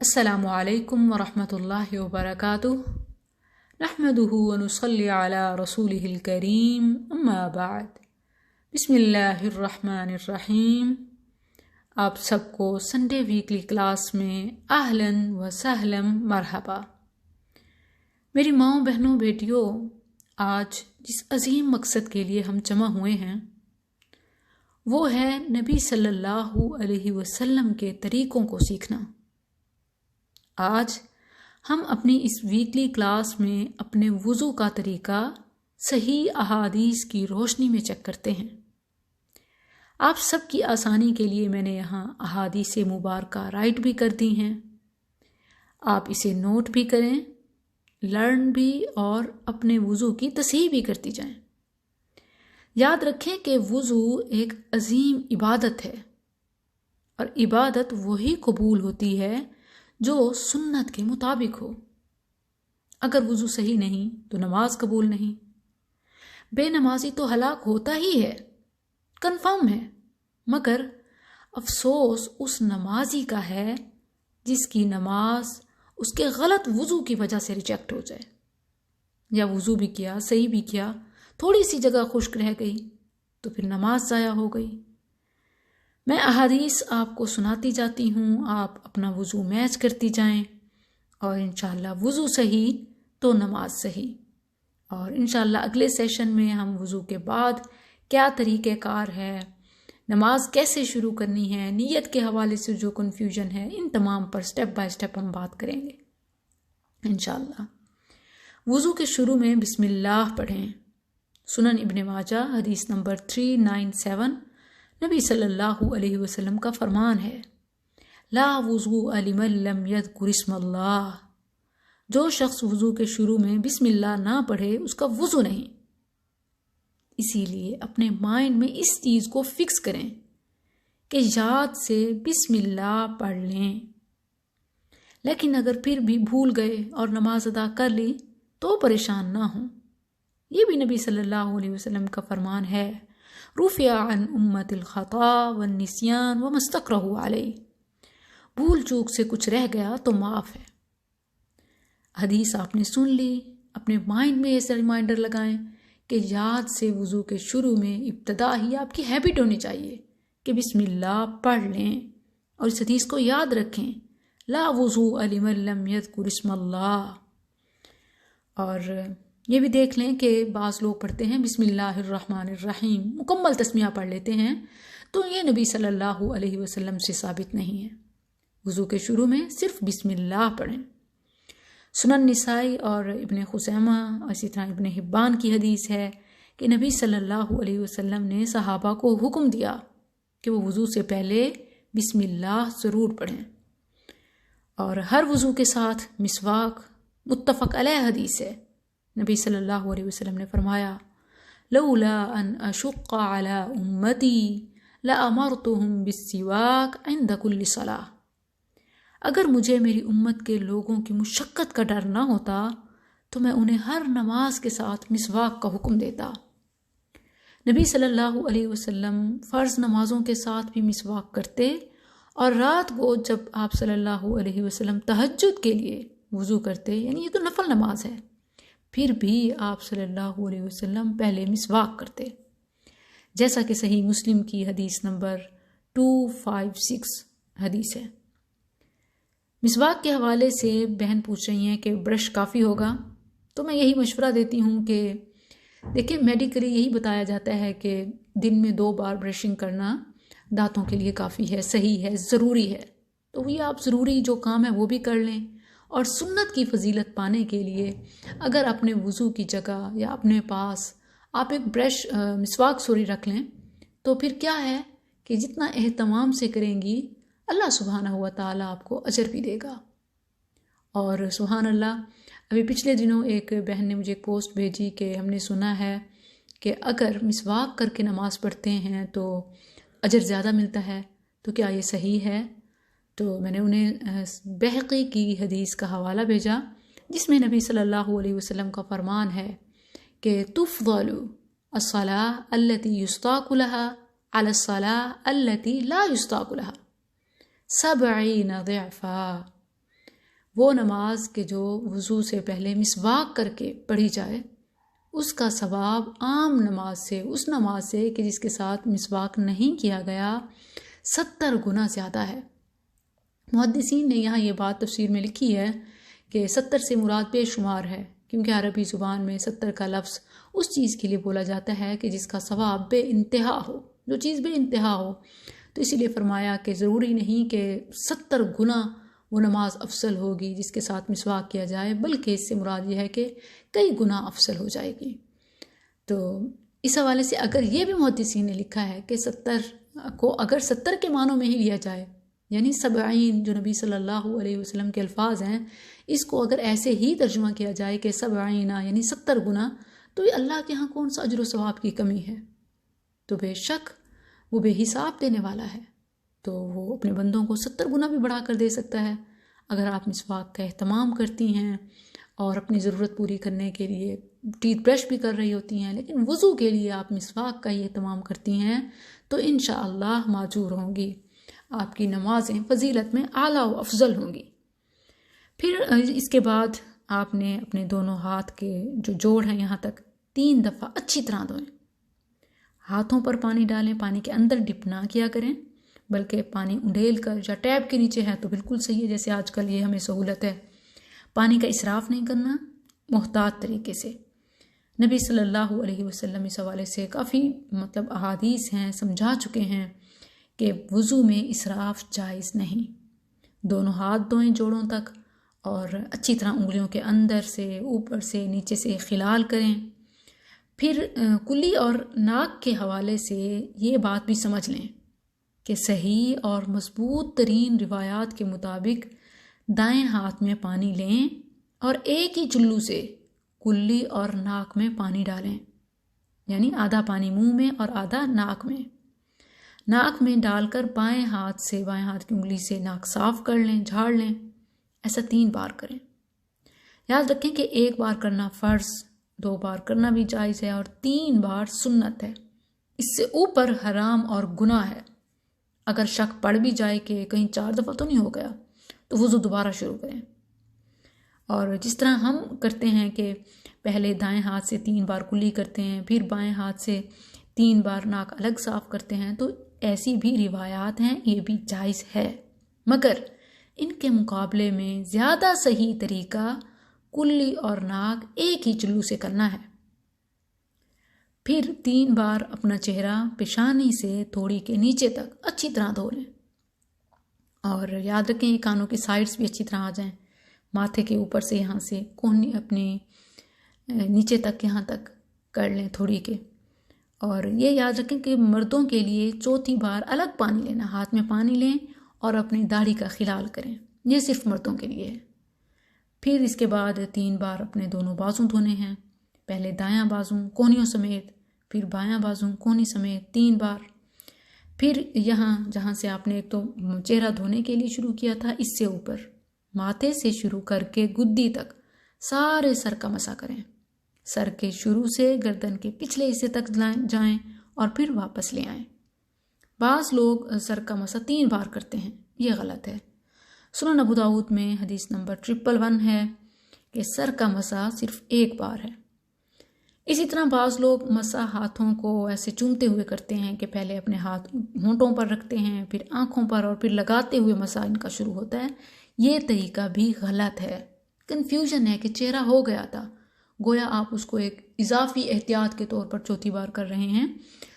السلام علیکم ورحمۃ اللہ وبرکاتہ نحمده ونصلی علی رسولہ الکریم اما بعد بسم اللہ الرحمن الرحیم۔ آپ سب کو سنڈے ویکلی کلاس میں اہلاً و سہلاً مرحبا۔ میری ماؤں بہنوں بیٹیوں، آج جس عظیم مقصد کے لیے ہم جمع ہوئے ہیں وہ ہے نبی صلی اللہ علیہ وسلم کے طریقوں کو سیکھنا۔ آج ہم اپنی اس ویکلی کلاس میں اپنے وضوء کا طریقہ صحیح احادیث کی روشنی میں چیک کرتے ہیں۔ آپ سب کی آسانی کے لیے میں نے یہاں احادیث مبارکہ رائٹ بھی کر دی ہیں، آپ اسے نوٹ بھی کریں، لرن بھی اور اپنے وضوء کی تصحیح بھی کرتی جائیں۔ یاد رکھیں کہ وضوء ایک عظیم عبادت ہے، اور عبادت وہی قبول ہوتی ہے جو سنت کے مطابق ہو۔ اگر وضو صحیح نہیں تو نماز قبول نہیں۔ بے نمازی تو ہلاک ہوتا ہی ہے، کنفرم ہے، مگر افسوس اس نمازی کا ہے جس کی نماز اس کے غلط وضو کی وجہ سے ریجیکٹ ہو جائے، یا وضو بھی کیا، صحیح بھی کیا، تھوڑی سی جگہ خشک رہ گئی تو پھر نماز ضائع ہو گئی۔ میں احادیث آپ کو سناتی جاتی ہوں، آپ اپنا وضو میچ کرتی جائیں، اور انشاءاللہ وضو صحیح تو نماز صحیح۔ اور انشاءاللہ اگلے سیشن میں ہم وضو کے بعد کیا طریقہ کار ہے، نماز کیسے شروع کرنی ہے، نیت کے حوالے سے جو کنفیوژن ہے، ان تمام پر سٹیپ بائی سٹیپ ہم بات کریں گے انشاءاللہ۔ وضو کے شروع میں بسم اللہ پڑھیں۔ سنن ابن ماجہ حدیث نمبر 397، نبی صلی اللہ علیہ وسلم کا فرمان ہے، لا وضوء لمن لم یذکر اسم اللہ۔ جو شخص وضو کے شروع میں بسم اللہ نہ پڑھے اس کا وضو نہیں۔ اسی لیے اپنے مائنڈ میں اس چیز کو فکس کریں کہ یاد سے بسم اللہ پڑھ لیں، لیکن اگر پھر بھی بھول گئے اور نماز ادا کر لی تو پریشان نہ ہوں۔ یہ بھی نبی صلی اللہ علیہ وسلم کا فرمان ہے، رفع عن امت الخطا والنسیان وما استکرہوا علیہ۔ بھول چوک سے کچھ رہ گیا تو معاف ہے۔ حدیث آپ نے سن لی، اپنے مائنڈ میں ایسا ریمائنڈر لگائیں کہ یاد سے وضو کے شروع میں ابتدا ہی آپ کی ہیبٹ ہونی چاہیے کہ بسم اللہ پڑھ لیں، اور اس حدیث کو یاد رکھیں، لا وضوء لمن لم یذکر اسم اللہ۔ اور یہ بھی دیکھ لیں کہ بعض لوگ پڑھتے ہیں بسم اللہ الرحمن الرحیم، مکمل تسمیہ پڑھ لیتے ہیں، تو یہ نبی صلی اللہ علیہ وسلم سے ثابت نہیں ہے۔ وضو کے شروع میں صرف بسم اللہ پڑھیں۔ سنن نسائی اور ابن خزیمہ اور اسی طرح ابن حبان کی حدیث ہے کہ نبی صلی اللہ علیہ وسلم نے صحابہ کو حکم دیا کہ وہ وضو سے پہلے بسم اللہ ضرور پڑھیں، اور ہر وضو کے ساتھ مسواک متفق علیہ حدیث ہے۔ نبی صلی اللہ علیہ وسلم نے فرمایا، لولا ان اشق علی امتی لامرتهم بالسواک عند کل صلاۃ۔ اگر مجھے میری امت کے لوگوں کی مشقت کا ڈر نہ ہوتا تو میں انہیں ہر نماز کے ساتھ مسواک کا حکم دیتا۔ نبی صلی اللہ علیہ وسلم فرض نمازوں کے ساتھ بھی مسواک کرتے، اور رات کو جب آپ صلی اللہ علیہ وسلم تہجد کے لیے وضو کرتے، یعنی یہ تو نفل نماز ہے، پھر بھی آپ صلی اللہ علیہ وسلم پہلے مسواک کرتے، جیسا کہ صحیح مسلم کی حدیث نمبر 256 حدیث ہے۔ مسواک کے حوالے سے بہن پوچھ رہی ہیں کہ برش کافی ہوگا، تو میں یہی مشورہ دیتی ہوں کہ دیکھیں، میڈیکلی یہی بتایا جاتا ہے کہ دن میں 2 بار برشنگ کرنا دانتوں کے لیے کافی ہے، صحیح ہے، ضروری ہے۔ تو یہ آپ ضروری جو کام ہے وہ بھی کر لیں، اور سنت کی فضیلت پانے کے لیے اگر اپنے وضو کی جگہ یا اپنے پاس آپ ایک برش مسواک رکھ لیں تو پھر کیا ہے کہ جتنا اہتمام سے کریں گی اللہ سبحانہ و تعالیٰ آپ کو اجر بھی دے گا۔ اور سبحان اللہ، ابھی پچھلے دنوں ایک بہن نے مجھے ایک پوسٹ بھیجی کہ ہم نے سنا ہے کہ اگر مسواک کر کے نماز پڑھتے ہیں تو اجر زیادہ ملتا ہے، تو کیا یہ صحیح ہے؟ تو میں نے انہیں بحقی کی حدیث کا حوالہ بھیجا جس میں نبی صلی اللہ علیہ وسلم کا فرمان ہے کہ تفضل الصلاة التي يستاق لها على الصلاة التي لا يستاق لها 70 ضعفا۔ وہ نماز کہ جو وضو سے پہلے مسواک کر کے پڑھی جائے اس کا ثواب عام نماز سے، اس نماز سے کہ جس کے ساتھ مسواک نہیں کیا گیا، 70 گنا زیادہ ہے۔ محدثین نے یہاں یہ بات تفسیر میں لکھی ہے کہ 70 سے مراد بے شمار ہے، کیونکہ عربی زبان میں 70 کا لفظ اس چیز کے لیے بولا جاتا ہے کہ جس کا ثواب بے انتہا ہو، جو چیز بے انتہا ہو۔ تو اسی لیے فرمایا کہ ضروری نہیں کہ 70 گنا وہ نماز افضل ہوگی جس کے ساتھ مسواک کیا جائے، بلکہ اس سے مراد یہ ہے کہ کئی گنا افضل ہو جائے گی۔ تو اس حوالے سے اگر یہ بھی محدثین نے لکھا ہے کہ 70 کو اگر 70 کے معنوں میں ہی لیا جائے، یعنی 70 جو نبی صلی اللہ علیہ وسلم کے الفاظ ہیں، اس کو اگر ایسے ہی ترجمہ کیا جائے کہ 70 یعنی 70 گنا، تو یہ اللہ کے ہاں کون سا اجر و ثواب کی کمی ہے؟ تو بے شک وہ بے حساب دینے والا ہے، تو وہ اپنے بندوں کو 70 گنا بھی بڑھا کر دے سکتا ہے۔ اگر آپ مسواک کا اہتمام کرتی ہیں اور اپنی ضرورت پوری کرنے کے لیے ٹیتھ برش بھی کر رہی ہوتی ہیں، لیکن وضو کے لیے آپ مسواک کا ہی اہتمام کرتی ہیں، تو انشاءاللہ معجور ہوں گی، آپ کی نمازیں فضیلت میں اعلیٰ و افضل ہوں گی۔ پھر اس کے بعد آپ نے اپنے دونوں ہاتھ کے جو جوڑ ہیں یہاں تک 3 دفعہ اچھی طرح دھوئیں۔ ہاتھوں پر پانی ڈالیں، پانی کے اندر ڈپ نہ کیا کریں، بلکہ پانی انڈیل کر یا ٹیپ کے نیچے ہے تو بالکل صحیح ہے، جیسے آج کل یہ ہمیں سہولت ہے۔ پانی کا اسراف نہیں کرنا، محتاط طریقے سے۔ نبی صلی اللہ علیہ وسلم اس حوالے سے کافی احادیث ہیں، سمجھا چکے ہیں کہ وضو میں اسراف جائز نہیں۔ دونوں ہاتھ دھوئیں جوڑوں تک اور اچھی طرح انگلیوں کے اندر سے، اوپر سے، نیچے سے خلال کریں۔ پھر کلی اور ناک کے حوالے سے یہ بات بھی سمجھ لیں کہ صحیح اور مضبوط ترین روایات کے مطابق دائیں ہاتھ میں پانی لیں اور ایک ہی چلو سے کلی اور ناک میں پانی ڈالیں، یعنی آدھا پانی منہ میں اور آدھا ناک میں۔ ناک میں ڈال کر بائیں ہاتھ کی انگلی سے ناک صاف کر لیں، جھاڑ لیں۔ ایسا 3 بار کریں۔ یاد رکھیں کہ 1 بار کرنا فرض، 2 بار کرنا بھی جائز ہے اور 3 بار سنت ہے۔ اس سے اوپر حرام اور گناہ ہے۔ اگر شک پڑ بھی جائے کہ کہیں 4 دفعہ تو نہیں ہو گیا، تو وضو دوبارہ شروع کریں۔ اور جس طرح ہم کرتے ہیں کہ پہلے دائیں ہاتھ سے 3 بار کلی کرتے ہیں، پھر بائیں ہاتھ سے 3 بار ناک الگ صاف کرتے ہیں، تو ایسی بھی روایات ہیں، یہ بھی جائز ہے، مگر ان کے مقابلے میں زیادہ صحیح طریقہ کلی اور ناک ایک ہی چلو سے کرنا ہے۔ پھر 3 بار اپنا چہرہ پیشانی سے تھوڑی کے نیچے تک اچھی طرح دھو لیں، اور یاد رکھیں یہ کانوں کی سائڈز بھی اچھی طرح آ جائیں، ماتھے کے اوپر سے یہاں سے کونی اپنے نیچے تک یہاں تک کر لیں تھوڑی کے۔ اور یہ یاد رکھیں کہ مردوں کے لیے 4تھی بار الگ پانی لینا، ہاتھ میں پانی لیں اور اپنی داڑھی کا خلال کریں، یہ صرف مردوں کے لیے ہے۔ پھر اس کے بعد 3 بار اپنے دونوں بازو دھونے ہیں، پہلے دایاں بازو کونیوں سمیت، پھر بایاں بازو کونی سمیت 3 بار۔ پھر یہاں جہاں سے آپ نے ایک تو چہرہ دھونے کے لیے شروع کیا تھا، اس سے اوپر ماتھے سے شروع کر کے گدی تک سارے سر کا مسح کریں، سر کے شروع سے گردن کے پچھلے حصے تک جائیں اور پھر واپس لے آئیں۔ بعض لوگ سر کا مسح 3 بار کرتے ہیں، یہ غلط ہے۔ سنن ابو داؤد میں حدیث نمبر 111 ہے کہ سر کا مسح صرف 1 بار ہے۔ اسی طرح بعض لوگ مسح ہاتھوں کو ایسے چومتے ہوئے کرتے ہیں کہ پہلے اپنے ہاتھ ہونٹوں پر رکھتے ہیں، پھر آنکھوں پر، اور پھر لگاتے ہوئے مسح ان کا شروع ہوتا ہے۔ یہ طریقہ بھی غلط ہے۔ کنفیوژن ہے کہ چہرہ ہو گیا تھا، گویا آپ اس کو ایک اضافی احتیاط کے طور پر 4تھی بار کر رہے ہیں،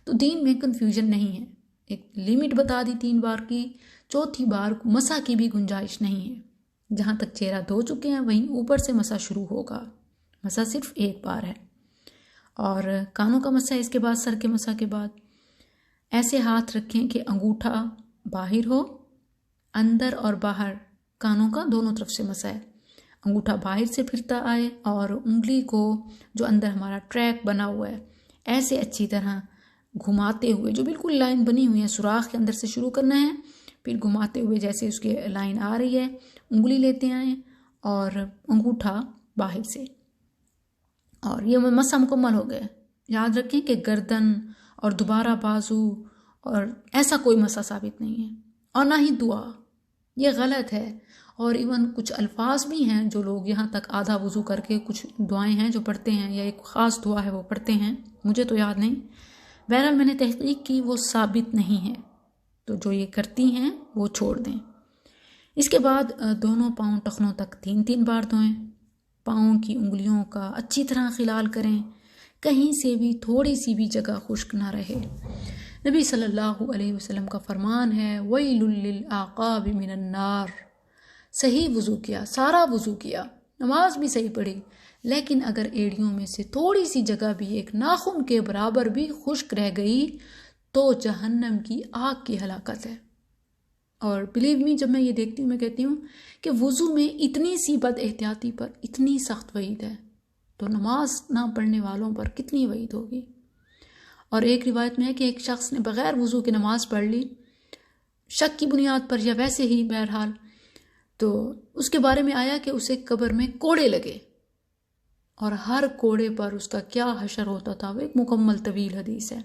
تو دین میں کنفیوژن نہیں ہے۔ ایک لیمٹ بتا دی 3 بار کی، 4تھی بار مسح کی بھی گنجائش نہیں ہے۔ جہاں تک چہرہ دھو چکے ہیں وہیں اوپر سے مسح شروع ہوگا، مسح صرف 1 بار ہے۔ اور کانوں کا مسح اس کے بعد، سر کے مسح کے بعد ایسے ہاتھ رکھیں کہ انگوٹھا باہر ہو، اندر اور باہر کانوں کا دونوں طرف سے مسح ہے، انگوٹھا باہر سے پھرتا آئے اور انگلی کو جو اندر ہمارا ٹریک بنا ہوا ہے ایسے اچھی طرح گھماتے ہوئے، جو بالکل لائن بنی ہوئی ہے سوراخ کے اندر سے شروع کرنا ہے، پھر گھماتے ہوئے جیسے اس کے لائن آ رہی ہے انگلی لیتے آئیں اور انگوٹھا باہر سے، اور یہ مسح مکمل ہو گئے۔ یاد رکھیں کہ گردن اور دوبارہ بازو اور ایسا کوئی مسح ثابت نہیں ہے، اور نہ ہی دعا، یہ غلط ہے۔ اور ایون کچھ الفاظ بھی ہیں جو لوگ یہاں تک آدھا وضو کر کے کچھ دعائیں ہیں جو پڑھتے ہیں، یا ایک خاص دعا ہے وہ پڑھتے ہیں، مجھے تو یاد نہیں، بہرحال میں نے تحقیق کی وہ ثابت نہیں ہے، تو جو یہ کرتی ہیں وہ چھوڑ دیں۔ اس کے بعد دونوں پاؤں ٹخنوں تک 3 بار دھوئیں، پاؤں کی انگلیوں کا اچھی طرح خلال کریں، کہیں سے بھی تھوڑی سی بھی جگہ خشک نہ رہے۔ نبی صلی اللہ علیہ وسلم کا فرمان ہے وَيْلٌ لِّلْأَعْقَابِ مِنَ النَّارِ۔ صحیح وضو کیا، سارا وضو کیا، نماز بھی صحیح پڑھی، لیکن اگر ایڑیوں میں سے تھوڑی سی جگہ بھی ایک ناخن کے برابر بھی خشک رہ گئی تو جہنم کی آگ کی ہلاکت ہے۔ اور بلیو می، جب میں یہ دیکھتی ہوں میں کہتی ہوں کہ وضو میں اتنی سی بد احتیاطی پر اتنی سخت وعید ہے، تو نماز نہ پڑھنے والوں پر کتنی وعید ہوگی۔ اور ایک روایت میں ہے کہ ایک شخص نے بغیر وضو کے نماز پڑھ لی، شک کی بنیاد پر یا ویسے ہی، بہرحال تو اس کے بارے میں آیا کہ اسے قبر میں کوڑے لگے، اور ہر کوڑے پر اس کا کیا حشر ہوتا تھا، وہ ایک مکمل طویل حدیث ہے۔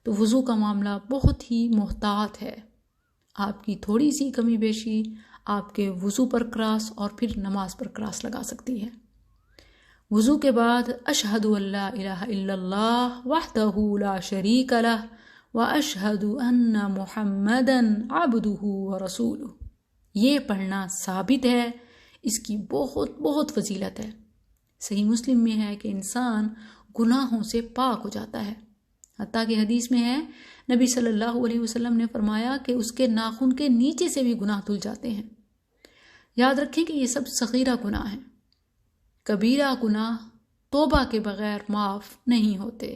تو وضو کا معاملہ بہت ہی محتاط ہے، آپ کی تھوڑی سی کمی بیشی آپ کے وضو پر کراس اور پھر نماز پر کراس لگا سکتی ہے۔ وضو کے بعد اشہد ان لا الہ الا اللہ وحدہ لا شریک لہ واشہد ان محمدا عبدہ ورسولہ، یہ پڑھنا ثابت ہے، اس کی بہت بہت فضیلت ہے۔ صحیح مسلم میں ہے کہ انسان گناہوں سے پاک ہو جاتا ہے، حتیٰ کہ حدیث میں ہے نبی صلی اللہ علیہ وسلم نے فرمایا کہ اس کے ناخن کے نیچے سے بھی گناہ دھل جاتے ہیں۔ یاد رکھیں کہ یہ سب صغیرہ گناہ ہیں، کبیرہ گناہ توبہ کے بغیر معاف نہیں ہوتے۔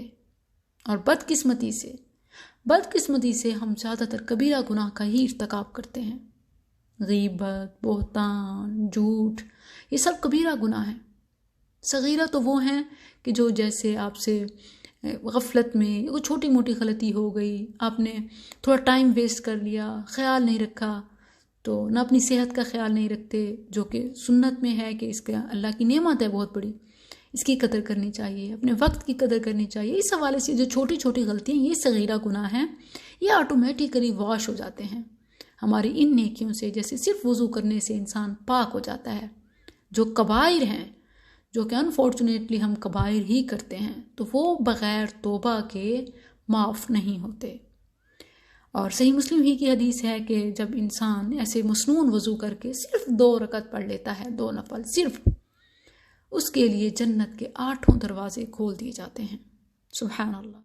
اور بدقسمتی سے ہم زیادہ تر کبیرہ گناہ کا ہی ارتکاب کرتے ہیں، غیبت، بہتان، جھوٹ، یہ سب کبیرہ گناہ ہیں۔ صغیرہ تو وہ ہیں کہ جو جیسے آپ سے غفلت میں وہ چھوٹی موٹی غلطی ہو گئی، آپ نے تھوڑا ٹائم ویسٹ کر لیا، خیال نہیں رکھا، تو نہ اپنی صحت کا خیال نہیں رکھتے، جو کہ سنت میں ہے کہ اس کا اللہ کی نعمت ہے بہت بڑی، اس کی قدر کرنی چاہیے، اپنے وقت کی قدر کرنی چاہیے۔ اس حوالے سے جو چھوٹی چھوٹی غلطیاں، یہ صغیرہ گناہ ہیں، یہ آٹومیٹیکلی واش ہو جاتے ہیں ہماری ان نیکیوں سے، جیسے صرف وضو کرنے سے انسان پاک ہو جاتا ہے۔ جو کبائر ہیں، جو کہ انفارچونیٹلی ہم کبائر ہی کرتے ہیں، تو وہ بغیر توبہ کے معاف نہیں ہوتے۔ اور صحیح مسلم ہی کی حدیث ہے کہ جب انسان ایسے مسنون وضو کر کے صرف 2 رکعت پڑھ لیتا ہے، 2 نفل صرف، اس کے لیے جنت کے 8 دروازے کھول دیے جاتے ہیں۔ سبحان اللہ۔